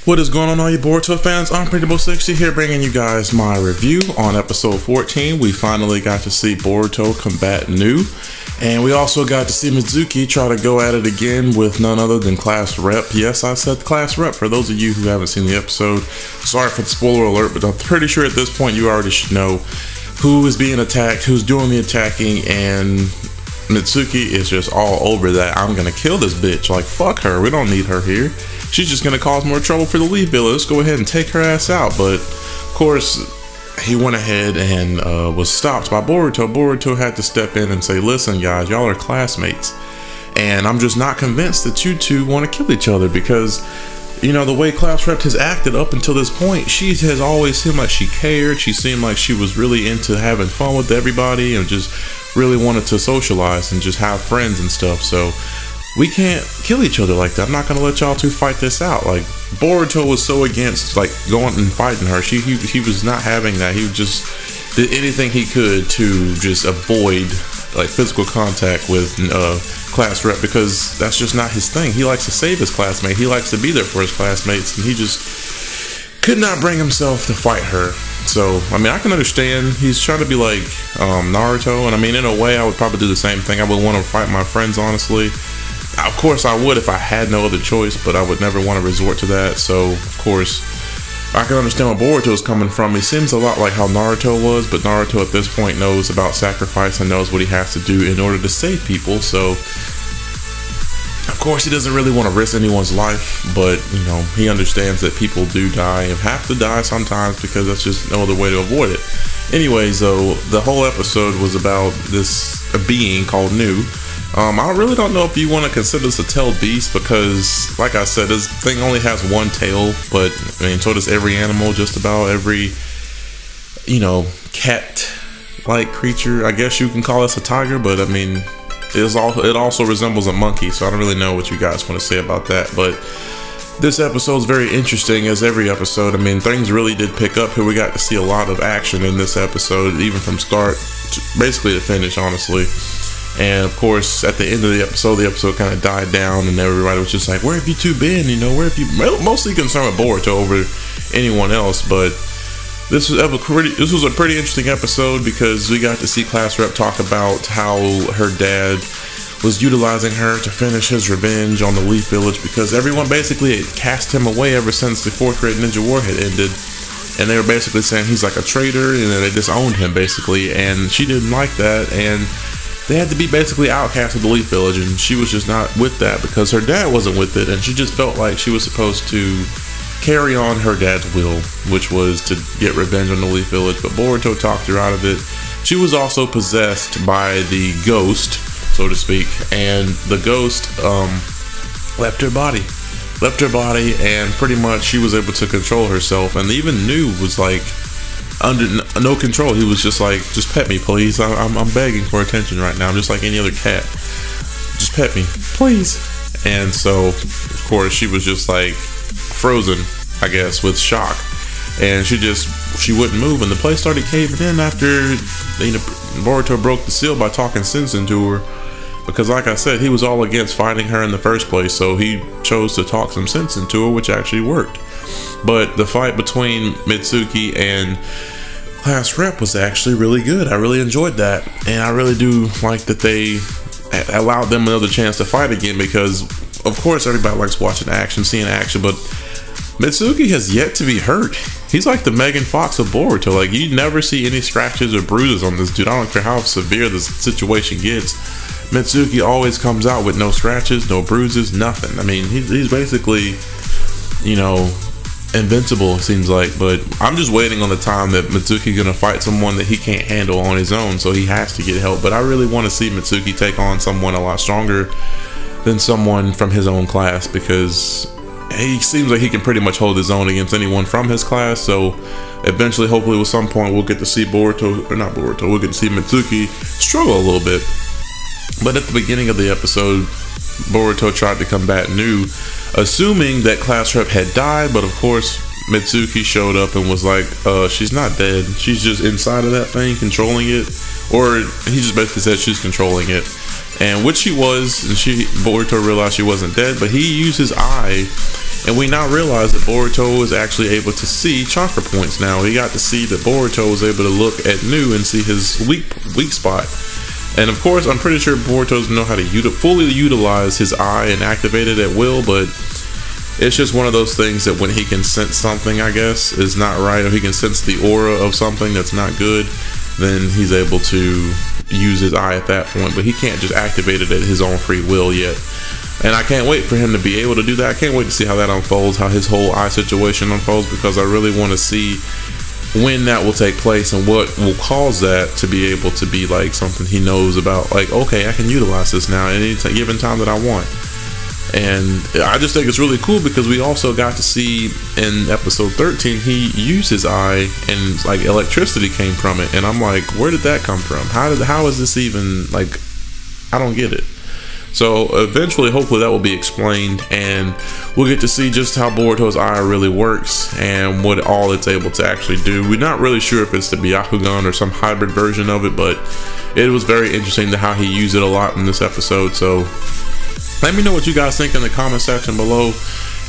What is going on, all you Boruto fans? I'm Predictable60 here bringing you guys my review on episode 14. We finally got to see Boruto combat New, and we also got to see Mitsuki try to go at it again with none other than Class Rep. Yes, I said Class Rep for those of you who haven't seen the episode. Sorry for the spoiler alert, but I'm pretty sure at this point you already should know who is being attacked, who's doing the attacking, and Mitsuki is just all over that. I'm gonna kill this bitch. Like, fuck her. We don't need her here. She's just gonna cause more trouble for the Leaf Village. Let's go ahead and take her ass out. But of course, he went ahead and was stopped by Boruto. Boruto had to step in and say, listen guys, y'all are classmates, and I'm just not convinced that you two want to kill each other, because you know, the way Class Rep has acted up until this point, she has always seemed like she cared. She seemed like she was really into having fun with everybody and just really wanted to socialize and just have friends and stuff. So we can't kill each other like that. I'm not gonna let y'all two fight this out. Like, Boruto was so against like going and fighting her. He was not having that. He just did anything he could to just avoid like physical contact with Class Rep, because that's just not his thing. He likes to save his classmate. He likes to be there for his classmates, and he just could not bring himself to fight her. So I mean, I can understand he's trying to be like Naruto, and I mean, in a way I would probably do the same thing. I would want to fight my friends, honestly. Of course I would if I had no other choice, but I would never want to resort to that. So of course I can understand where Boruto is coming from. He seems a lot like how Naruto was, but Naruto at this point knows about sacrifice and knows what he has to do in order to save people. So of course he doesn't really want to risk anyone's life, but you know, he understands that people do die and have to die sometimes, because that's just no other way to avoid it. Anyways, though, the whole episode was about this being called New. I really don't know if you want to consider this a tailed beast, because like I said, this thing only has one tail, but I mean, so does every animal, just about every, you know, cat-like creature. I guess you can call this a tiger, but I mean, it also resembles a monkey, so I don't really know what you guys want to say about that. But this episode is very interesting, as every episode. I mean, things really did pick up here. We got to see a lot of action in this episode, even from start to basically to finish, honestly. And of course, at the end of the episode kind of died down, and everybody was just like, where have you two been? You know, where have you, mostly concerned with Boruto over anyone else. But this was a pretty interesting episode, because we got to see Class Rep talk about how her dad was utilizing her to finish his revenge on the Leaf Village, because everyone basically had cast him away ever since the 4th grade Ninja War had ended. And they were basically saying he's like a traitor, and they disowned him basically, and she didn't like that, and they had to be basically outcast of the Leaf Village, and she was just not with that because her dad wasn't with it, and she just felt like she was supposed to carry on her dad's will, which was to get revenge on the Leaf Village. But Boruto talked her out of it. She was also possessed by the ghost, so to speak, and the ghost left her body, and pretty much she was able to control herself. And even New was like under no control. He was just like, just pet me please, I'm begging for attention right now. I'm just like any other cat, just pet me please. And so of course she was just like frozen, I guess, with shock, and she wouldn't move, and the place started caving in after, you know, Boruto broke the seal by talking sense into her, because like I said, he was all against fighting her in the first place, so he chose to talk some sense into her, which actually worked. But the fight between Mitsuki and Class Rep was actually really good. I really enjoyed that, and I really do like that they allowed them another chance to fight again, because of course everybody likes watching action, seeing action, but Mitsuki has yet to be hurt. He's like the Megan Fox of Boruto. Like, you never see any scratches or bruises on this dude. I don't care how severe the situation gets. Mitsuki always comes out with no scratches, no bruises, nothing. I mean, he's basically, you know, invincible, it seems like. But I'm just waiting on the time that Mitsuki's gonna fight someone that he can't handle on his own, so he has to get help. But I really want to see Mitsuki take on someone a lot stronger than someone from his own class, because he seems like he can pretty much hold his own against anyone from his class. So eventually, hopefully at some point, we'll get to see we'll get to see Mitsuki struggle a little bit. But at the beginning of the episode, Boruto tried to combat New, assuming that Class Rep had died, but of course Mitsuki showed up and was like, she's not dead, she's just inside of that thing controlling it. Or he just basically said she's controlling it. and which she was, and Boruto realized she wasn't dead, but he used his eye, and we now realize that Boruto is actually able to see chakra points now. He got to see that Boruto was able to look at Nu and see his weak spot. And of course, I'm pretty sure Boruto doesn't know how to fully utilize his eye and activate it at will, but it's just one of those things that when he can sense something, I guess, is not right, or he can sense the aura of something that's not good, then he's able to use his eye at that point, but he can't just activate it at his own free will yet. And I can't wait for him to be able to do that. I can't wait to see how that unfolds, how his whole eye situation unfolds, because I really want to see when that will take place and what will cause that to be able to be like something he knows about, like, okay, I can utilize this now at any given time that I want. And I just think it's really cool because we also got to see in episode 13 he used his eye and like electricity came from it, and I'm like, where did that come from? How is this even, like, I don't get it. So eventually, hopefully that will be explained, and we'll get to see just how Boruto's eye really works and what all it's able to actually do. We're not really sure if it's the Byakugan or some hybrid version of it, but it was very interesting to how he used it a lot in this episode. So let me know what you guys think in the comment section below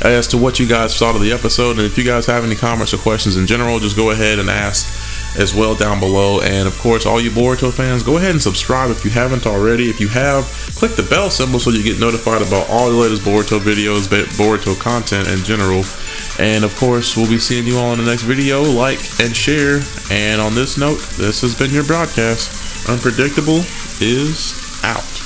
as to what you guys thought of the episode. And if you guys have any comments or questions in general, just go ahead and ask as well down below. And of course, all you Boruto fans, go ahead and subscribe if you haven't already. If you have, click the bell symbol so you get notified about all the latest Boruto videos, Boruto content in general. And of course, we'll be seeing you all in the next video. Like and share. And on this note, this has been your broadcast. Unpredictable is out.